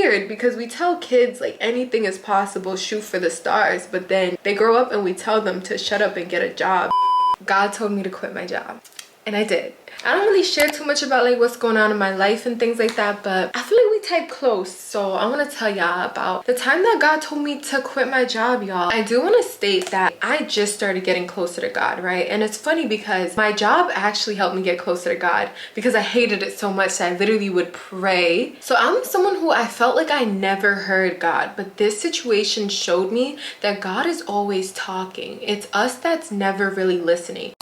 weird because we tell kids like anything is possible, shoot for the stars, but then they grow up and we tell them to shut up and get a job. God told me to quit my job, and I did. I don't really share too much about like what's going on in my life and things like that, but I feel like we type close, so I want to tell y'all about the time that God told me to quit my job, y'all. I do want to state that I just started getting closer to God, right? And it's funny because my job actually helped me get closer to God because I hated it so much that I literally would pray. So I'm someone who I felt like I never heard God, but this situation showed me that God is always talking. It's us that's never really listening.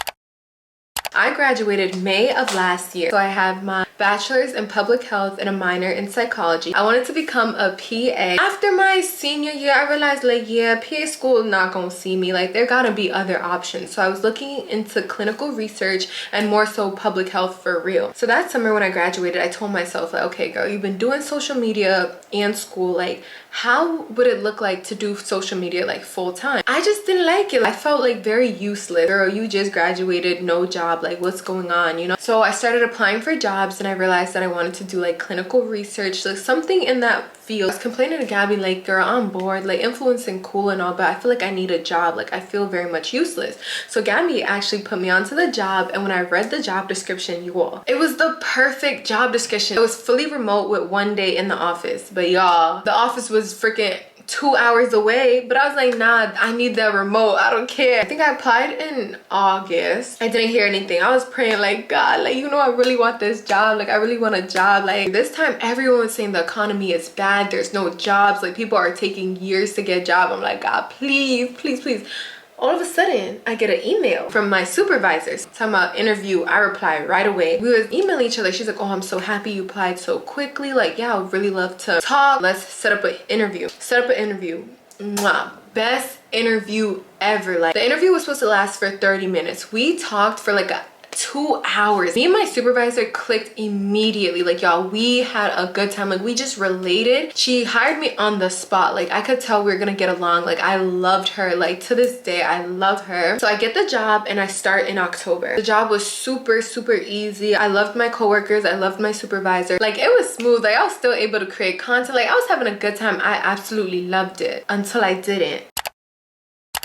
I graduated May of last year, so I have my bachelor's in public health and a minor in psychology. I wanted to become a PA. After my senior year, I realized like, yeah, PA school not gonna see me. Like, there gotta be other options. So I was looking into clinical research and more so public health for real. So that summer when I graduated, I told myself like, okay girl, you've been doing social media and school, like how would it look like to do social media like full time? I just didn't like it. I felt like very useless. Girl, you just graduated, no job, like what's going on, you know? So I started applying for jobs and I realized that I wanted to do like clinical research, like something in that field. I was complaining to Gabby like, girl, I'm bored, like influencing cool and all, but I feel like I need a job. Like I feel very much useless. So Gabby actually put me onto the job, and when I read the job description, you all, it was the perfect job description. It was fully remote with 1 day in the office, but y'all, the office was freaking 2 hours away, but I was like, nah, I need that remote, I don't care. I think I applied in August. I didn't hear anything. I was praying like, God, like, you know, I really want this job, like I really want a job. Like this time everyone was saying the economy is bad, there's no jobs, like people are taking years to get a job. I'm like, God, please, please, please. All of a sudden, I get an email from my supervisors talking about interview. I reply right away. We would email each other. She's like, oh, I'm so happy you applied so quickly. Like, yeah, I would really love to talk. Let's set up an interview. Set up an interview. Mwah. Best interview ever. Like, the interview was supposed to last for 30 minutes. We talked for like 2 hours. Me and my supervisor clicked immediately. Like, y'all, we had a good time. Like, we just related. She hired me on the spot. Like, I could tell we were gonna get along. Like, I loved her. Like, to this day, I love her. So I get the job and I start in October. The job was super, super easy. I loved my coworkers. I loved my supervisor. Like, it was smooth. Like, I was still able to create content. Like, I was having a good time. I absolutely loved it until I didn't.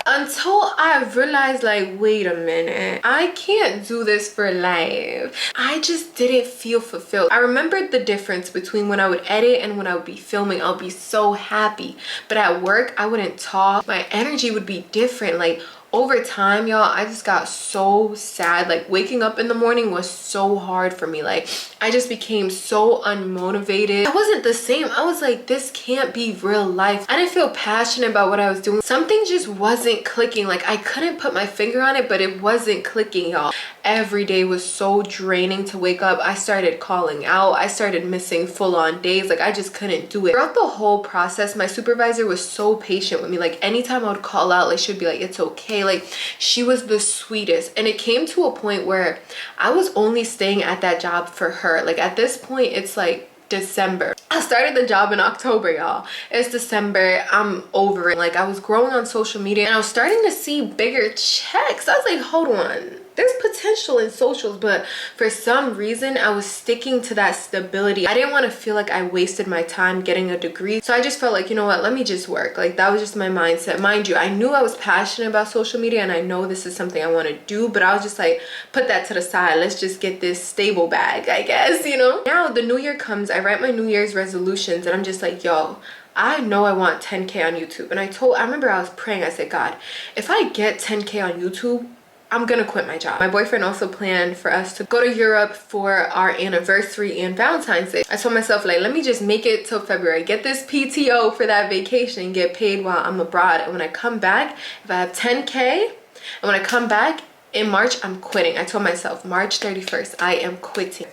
Until I realized like, wait a minute, I can't do this for life. I just didn't feel fulfilled. I remembered the difference between when I would edit and when I would be filming. I'll be so happy, but at work I wouldn't talk. My energy would be different. Like, over time, y'all, I just got so sad. Like, waking up in the morning was so hard for me. Like, I just became so unmotivated. I wasn't the same. I was like, this can't be real life. I didn't feel passionate about what I was doing. Something just wasn't clicking. Like, I couldn't put my finger on it, but it wasn't clicking, y'all. Every day was so draining to wake up. I started calling out. I started missing full-on days. Like, I just couldn't do it. Throughout the whole process, my supervisor was so patient with me. Like, anytime I would call out, like, she'd be like, it's okay. Like, she was the sweetest. And it came to a point where I was only staying at that job for her. Like, at this point, it's like December. I started the job in October, y'all. It's December. I'm over it. Like, I was growing on social media and I was starting to see bigger checks. I was like, hold on, there's potential in socials, but for some reason I was sticking to that stability. I didn't want to feel like I wasted my time getting a degree, so I just felt like, you know what, let me just work. Like, that was just my mindset. Mind you, I knew I was passionate about social media and I know this is something I want to do, but I was just like, put that to the side. Let's just get this stable bag, I guess, you know. Now the new year comes, I write my New Year's resolutions and I'm just like, yo, I know I want 10K on YouTube. And I remember I was praying, I said, God, if I get 10K on YouTube, I'm gonna quit my job. My boyfriend also planned for us to go to Europe for our anniversary and Valentine's Day. I told myself, like, let me just make it till February, get this PTO for that vacation, get paid while I'm abroad. And when I come back, if I have 10K, and when I come back in March, I'm quitting. I told myself, March 31st, I am quitting.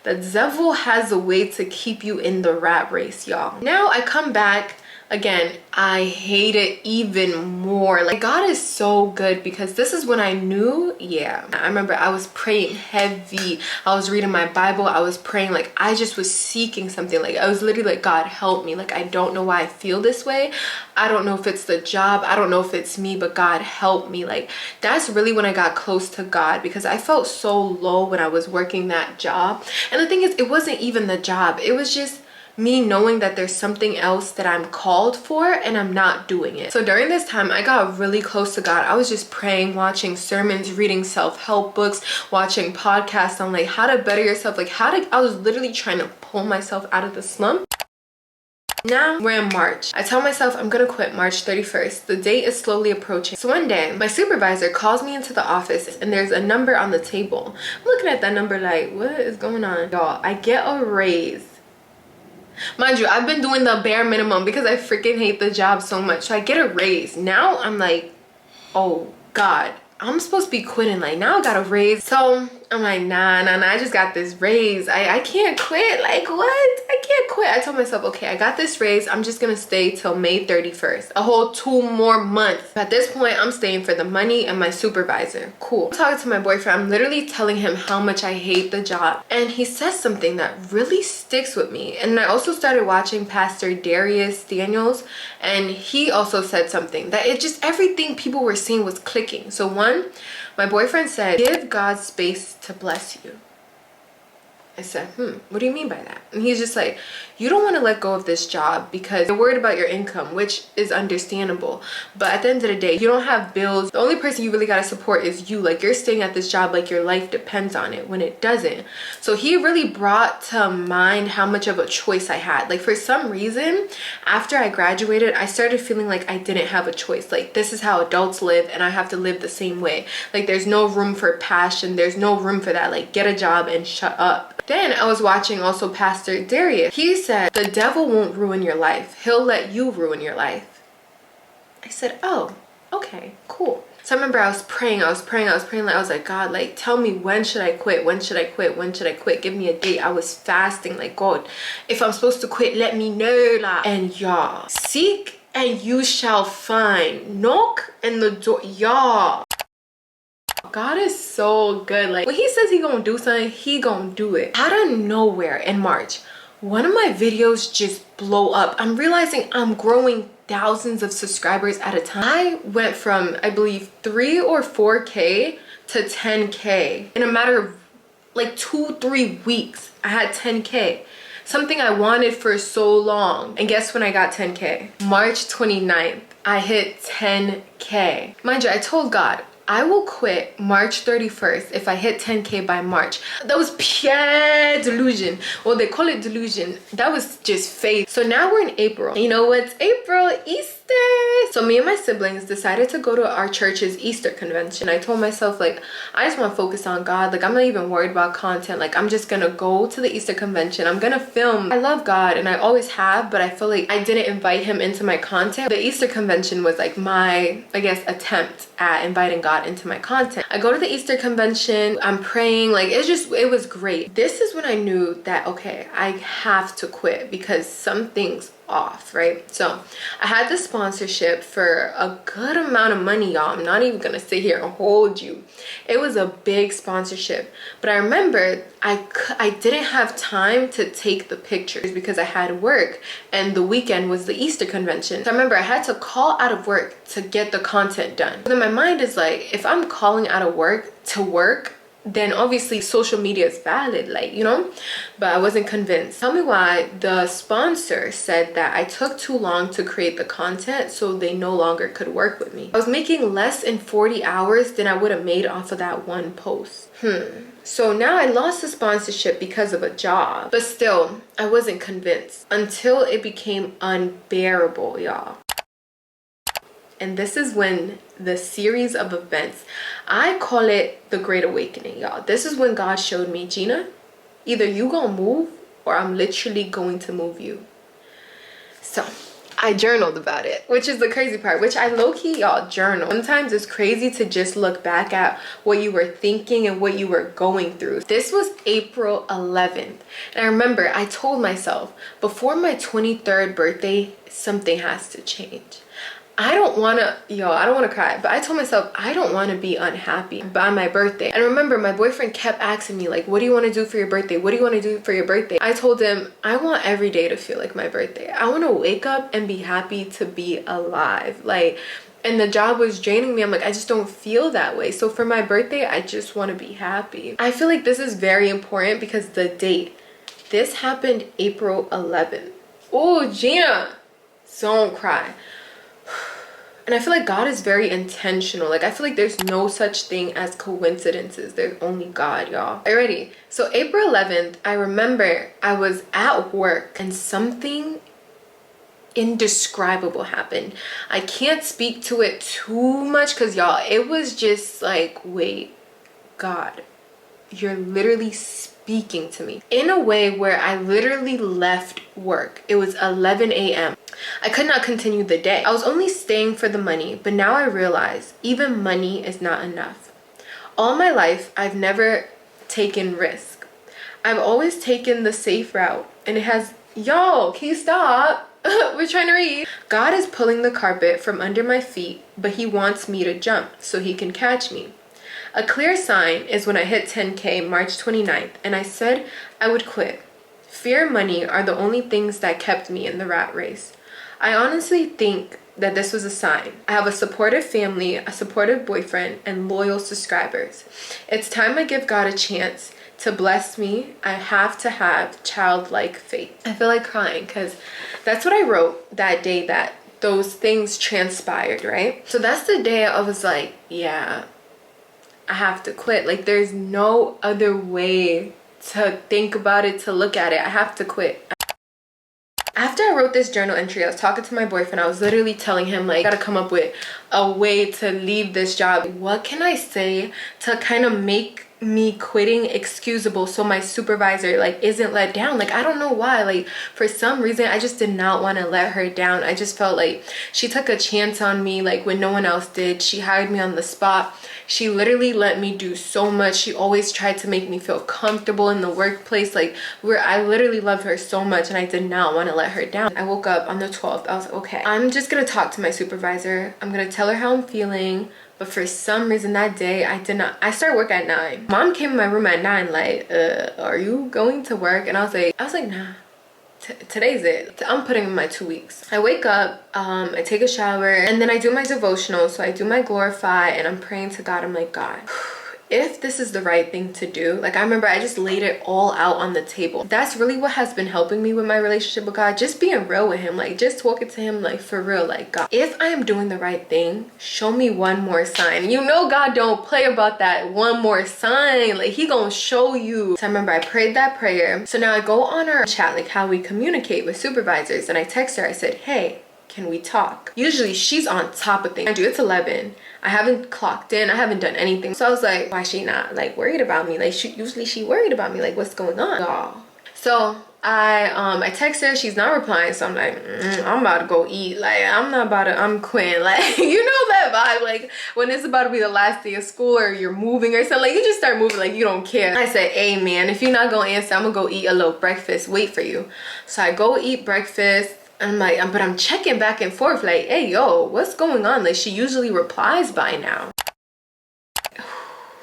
The devil has a way to keep you in the rat race, y'all. Now I come back. Again, I hate it even more. Like, God is so good, because this is when I knew, yeah. I remember I was praying heavy. I was reading my Bible. I was praying. Like, I just was seeking something. Like, I was literally like, God, help me. Like, I don't know why I feel this way. I don't know if it's the job. I don't know if it's me, but God, help me. Like, that's really when I got close to God, because I felt so low when I was working that job. And the thing is, it wasn't even the job. It was just me knowing that there's something else that I'm called for and I'm not doing it. So during this time, I got really close to God. I was just praying, watching sermons, reading self-help books, watching podcasts on like how to better yourself, like I was literally trying to pull myself out of the slump. Now we're in March. I tell myself I'm gonna quit March 31st. The date is slowly approaching. So one day, my supervisor calls me into the office and there's a number on the table. I'm looking at that number like, what is going on? Y'all, I get a raise. Mind you, I've been doing the bare minimum because I freaking hate the job so much. So I get a raise. Now I'm like, oh God, I'm supposed to be quitting. Like now I got a raise. So I'm like, nah, I just got this raise. I can't quit. Like what? I can't quit. I told myself, okay, I got this raise. I'm just gonna stay till May 31st. A whole 2 more months. At this point, I'm staying for the money and my supervisor. Cool. I'm talking to my boyfriend. I'm literally telling him how much I hate the job. And he says something that really sticks with me. And I also started watching Pastor Darius Daniels. And he also said something that it just, everything people were seeing was clicking. So one, my boyfriend said, give God space to bless you. I said, what do you mean by that? And he's just like, you don't want to let go of this job because you're worried about your income, which is understandable. But at the end of the day, you don't have bills. The only person you really got to support is you. Like you're staying at this job like your life depends on it when it doesn't. So he really brought to mind how much of a choice I had. Like for some reason, after I graduated, I started feeling like I didn't have a choice. Like this is how adults live and I have to live the same way. Like there's no room for passion. There's no room for that. Like get a job and shut up. Then I was watching also Pastor Darius. He said, the devil won't ruin your life. He'll let you ruin your life. I said, oh, okay, cool. So I remember I was praying. Like, I was like, God, like, tell me when should I quit? When should I quit? When should I quit? Give me a date. I was fasting. Like, God, if I'm supposed to quit, let me know. Like, and y'all, seek and you shall find. Knock and the door, y'all. God is so good. Like when he says he gonna do something, he gonna do it. Out of nowhere in March, one of my videos just blow up. I'm realizing I'm growing thousands of subscribers at a time. I went from, I believe, 3 or 4K to 10K in a matter of like 2-3 weeks. I had 10K. Something I wanted for so long. And guess when I got 10K? March 29th, I hit 10K. Mind you, I told God, I will quit March 31st if I hit 10K by March. That was pure delusion. Well, they call it delusion. That was just faith. So now we're in April. You know what's April? Easter. So me and my siblings decided to go to our church's Easter convention. I told myself, like, I just want to focus on God. Like, I'm not even worried about content. Like, I'm just gonna go to the Easter convention. I'm gonna film. I love God and I always have, but I feel like I didn't invite him into my content. The Easter convention was like my, I guess, attempt at inviting God into my content. I go to the Easter convention. I'm praying. Like, it was great. This is when I knew that, okay, I have to quit because something's off, right? So I had the sponsorship for a good amount of money, y'all. I'm not even gonna sit here and hold you. It was a big sponsorship, but I remember I didn't have time to take the pictures because I had work and the weekend was the Easter convention. So I remember I had to call out of work to get the content done. But then my mind is like, if I'm calling out of work to work, then obviously social media is valid, like, you know, but I wasn't convinced. Tell me why. The sponsor said that I took too long to create the content, so they no longer could work with me. I was making less in 40 hours than I would have made off of that one post. So now I lost the sponsorship because of a job, but still I wasn't convinced until it became unbearable, y'all. And this is when the series of events, I call it the Great Awakening, y'all. This is when God showed me, Gina, either you gonna move or I'm literally going to move you. So I journaled about it, which is the crazy part, which I low-key, y'all, journal. Sometimes it's crazy to just look back at what you were thinking and what you were going through. This was April 11th. And I remember I told myself, before my 23rd birthday, something has to change. I don't want to cry, but I told myself I don't want to be unhappy by my birthday. And remember, my boyfriend kept asking me, like, what do you want to do for your birthday? What do you want to do for your birthday? I told him, I want every day to feel like my birthday. I want to wake up and be happy to be alive. Like, and the job was draining me. I'm like, I just don't feel that way. So for my birthday, I just want to be happy. I feel like this is very important because the date, This happened April 11th. Oh, Gina, don't cry. And I feel like God is very intentional. Like, I feel like there's no such thing as coincidences. There's only God, y'all. Alrighty. So April 11th, I remember I was at work and something indescribable happened. I can't speak to it too much because, y'all, it was just like, wait, God, you're literally speaking to me in a way where I literally left work. It was 11 a.m. I could not continue the day. I was only staying for the money, but now I realize even money is not enough. All my life, I've never taken risk. I've always taken the safe route, and it has, y'all, can you stop? We're trying to read. God is pulling the carpet from under my feet, but he wants me to jump so he can catch me. A clear sign is when I hit 10K March 29th, and I said I would quit. Fear and money are the only things that kept me in the rat race. I honestly think that this was a sign. I have a supportive family, a supportive boyfriend, and loyal subscribers. It's time I give God a chance to bless me. I have to have childlike faith. I feel like crying because that's what I wrote that day that those things transpired, right? So that's the day I was like, yeah, I have to quit. Like, there's no other way to think about it, to look at it. I have to quit. After I wrote this journal entry, I was talking to my boyfriend. I was literally telling him, like, I gotta come up with a way to leave this job. What can I say to kind of make me quitting excusable so my supervisor, like, isn't let down? Like, I don't know why. Like, for some reason, I just did not want to let her down. I just felt like she took a chance on me, like, when no one else did. She hired me on the spot. She literally let me do so much. She always tried to make me feel comfortable in the workplace. Like, I literally loved her so much, and I did not want to let her down. I woke up on the 12th. I was like, okay, I'm just gonna talk to my supervisor. I'm gonna tell her how I'm feeling. But for some reason that day, I did not. I started work at 9. Mom came in my room at 9 like, are you going to work? And I was like, nah. Today's it. I'm putting in my 2 weeks. I wake up, I take a shower, and then I do my devotional. So I do my glorify, and I'm praying to God. I'm like, God, if this is the right thing to do. Like, I remember I just laid it all out on the table. That's really what has been helping me with my relationship with God. Just being real with him, like, just talking to him, like, for real. Like, God, if I am doing the right thing, show me one more sign. You know, God don't play about that one more sign. Like, he gonna show you. So I remember I prayed that prayer. So now I go on our chat, like how we communicate with supervisors, and I text her. I said, hey, can we talk? Usually she's on top of things. I do. It's 11. I haven't clocked in. I haven't done anything. So I was like, why is she not, like, worried about me? Like, usually she worried about me. Like, what's going on, y'all? So I text her. She's not replying. So I'm like, I'm about to go eat. Like, I'm quitting. Like, you know that vibe. Like, when it's about to be the last day of school or you're moving or something, like, you just start moving like you don't care. I said, hey, man, if you're not going to answer, I'm going to go eat a little breakfast. Wait for you. So I go eat breakfast. I'm like, but I'm checking back and forth, like, hey, yo, what's going on? Like, she usually replies by now.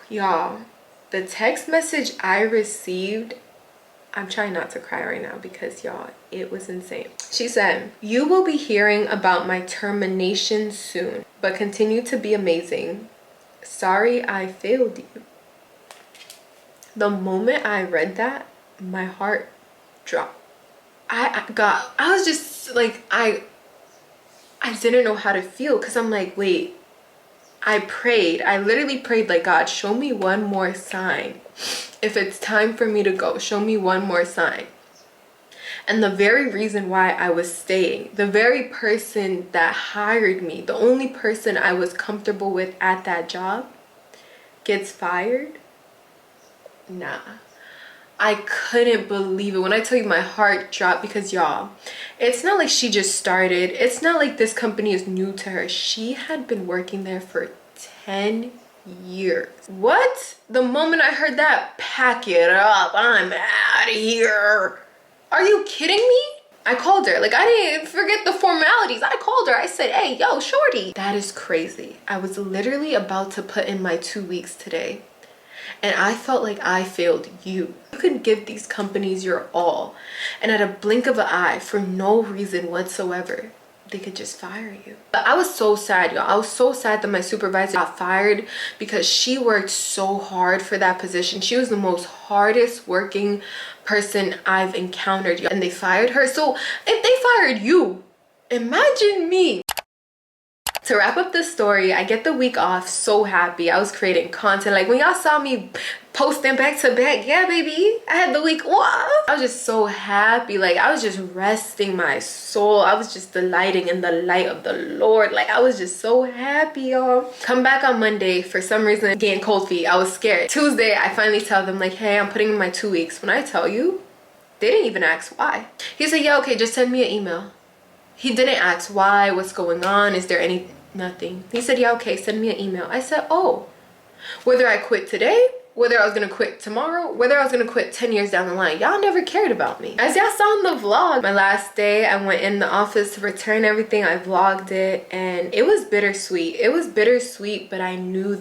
Y'all, the text message I received, I'm trying not to cry right now because, y'all, it was insane. She said, you will be hearing about my termination soon, but continue to be amazing. Sorry I failed you. The moment I read that, my heart dropped. I was just like, I didn't know how to feel, because I'm like, wait, I literally prayed, like, God, show me one more sign. If it's time for me to go, show me one more sign. And the very reason why I was staying, the very person that hired me, the only person I was comfortable with at that job, gets fired. Nah. I couldn't believe it. When I tell you, my heart dropped, because, y'all, it's not like she just started. It's not like this company is new to her. She had been working there for 10 years. What? The moment I heard that, pack it up, I'm out of here. Are you kidding me? I called her. Like, I didn't forget the formalities. I called her. I said, hey, yo, shorty. That is crazy. I was literally about to put in my 2 weeks today. And I felt like I failed you. You could give these companies your all, and at a blink of an eye, for no reason whatsoever, they could just fire you. But I was so sad, y'all. I was so sad that my supervisor got fired, because she worked so hard for that position. She was the most hardest working person I've encountered, and they fired her. So if they fired you, imagine me. To wrap up the story, I get the week off so happy. I was creating content. Like when y'all saw me posting back to back, yeah baby, I had the week off. I was just so happy. Like I was just resting my soul. I was just delighting in the light of the Lord. Like I was just so happy, y'all. Come back on Monday, for some reason getting cold feet. I was scared. Tuesday, I finally tell them like, hey, I'm putting in my 2 weeks. When I tell you, they didn't even ask why. He said, yeah, okay, just send me an email. He didn't ask why, what's going on, is there any, nothing. He said, yeah, okay, send me an email. I said, oh, whether I quit today, whether I was gonna quit tomorrow, whether I was gonna quit 10 years down the line, y'all never cared about me. As y'all saw in the vlog, my last day, I went in the office to return everything. I vlogged it, and it was bittersweet. It was bittersweet, but I knew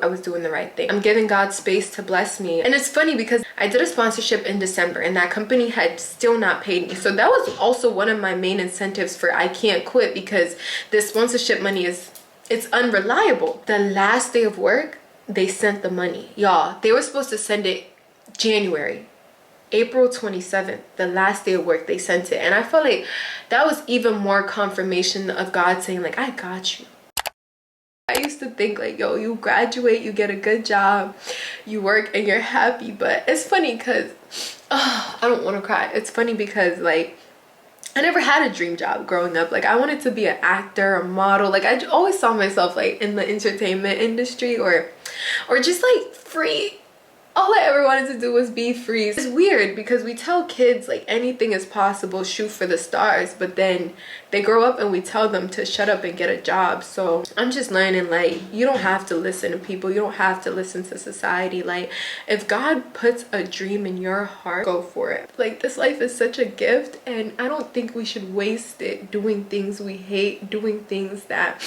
I was doing the right thing. I'm giving God space to bless me. And it's funny because I did a sponsorship in December and that company had still not paid me. So that was also one of my main incentives for I can't quit, because this sponsorship money it's unreliable. The last day of work, they sent the money. Y'all, they were supposed to send it January. April 27th, the last day of work, they sent it. And I felt like that was even more confirmation of God saying like, I got you. I used to think like, yo, you graduate, you get a good job, you work and you're happy. But it's funny because I don't want to cry. It's funny because like I never had a dream job growing up. Like I wanted to be an actor, a model. Like I always saw myself like in the entertainment industry or just like free. All I ever wanted to do was be free. It's weird because we tell kids like anything is possible, shoot for the stars, but then they grow up and we tell them to shut up and get a job. So I'm just learning like you don't have to listen to people, you don't have to listen to society. Like if God puts a dream in your heart, go for it. Like this life is such a gift, and I don't think we should waste it doing things we hate, doing things that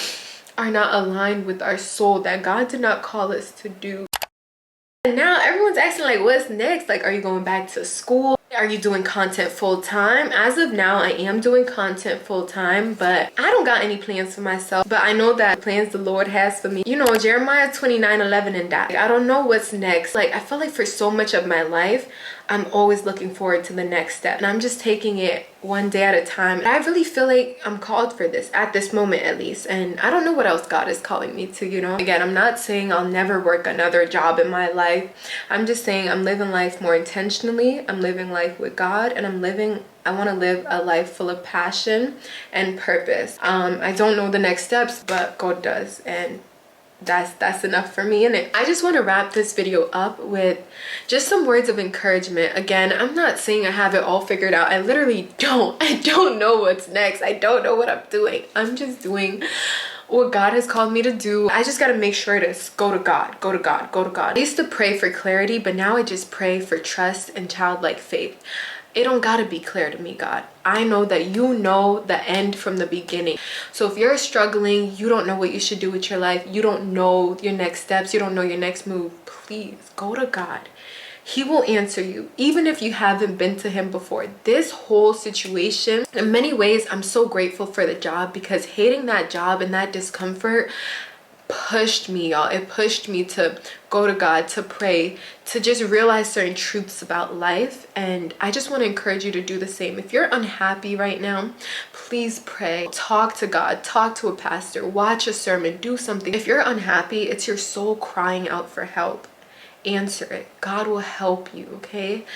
are not aligned with our soul, that God did not call us to do. And now everyone's asking like, what's next? Like, are you going back to school? Are you doing content full-time? As of now, I am doing content full-time, but I don't got any plans for myself. But I know that plans the Lord has for me. You know, Jeremiah 29:11 and that. Like, I don't know what's next. Like, I feel like for so much of my life, I'm always looking forward to the next step. And I'm just taking it one day at a time. I really feel like I'm called for this, at this moment at least. And I don't know what else God is calling me to, you know? Again, I'm not saying I'll never work another job in my life. I'm just saying I'm living life more intentionally. I'm living life with God, and I want to live a life full of passion and purpose. I don't know the next steps, but God does, and that's enough for me. And I just want to wrap this video up with just some words of encouragement. Again, I'm not saying I have it all figured out. I literally don't. I don't know what's next. I don't know what I'm doing. I'm just doing what God has called me to do. I just got to make sure to go to God, go to God, go to God. I used to pray for clarity, but now I just pray for trust and childlike faith. It don't gotta be clear to me, God. I know that you know the end from the beginning. So if you're struggling, you don't know what you should do with your life, you don't know your next steps, you don't know your next move, please go to God. He will answer you, even if you haven't been to him before. This whole situation, in many ways, I'm so grateful for the job, because hating that job and that discomfort pushed me, y'all. It pushed me to go to God, to pray, to just realize certain truths about life. And I just want to encourage you to do the same. If you're unhappy right now, please pray, talk to God, talk to a pastor, watch a sermon, do something. If you're unhappy, it's your soul crying out for help. Answer it. God will help you, okay?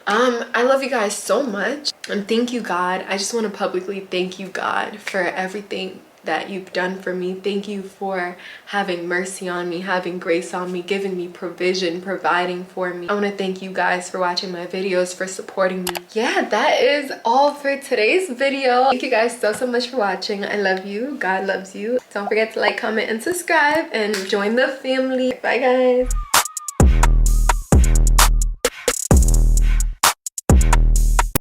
I love you guys so much, and thank you, God. I just want to publicly thank you, God, for everything that you've done for me. Thank you for having mercy on me, having grace on me, giving me provision, providing for me. I want to thank you guys for watching my videos, for supporting me. Yeah, that is all for today's video. Thank you guys so much for watching. I love you. God loves you. Don't forget to like, comment, and subscribe, and join the family. Bye, guys.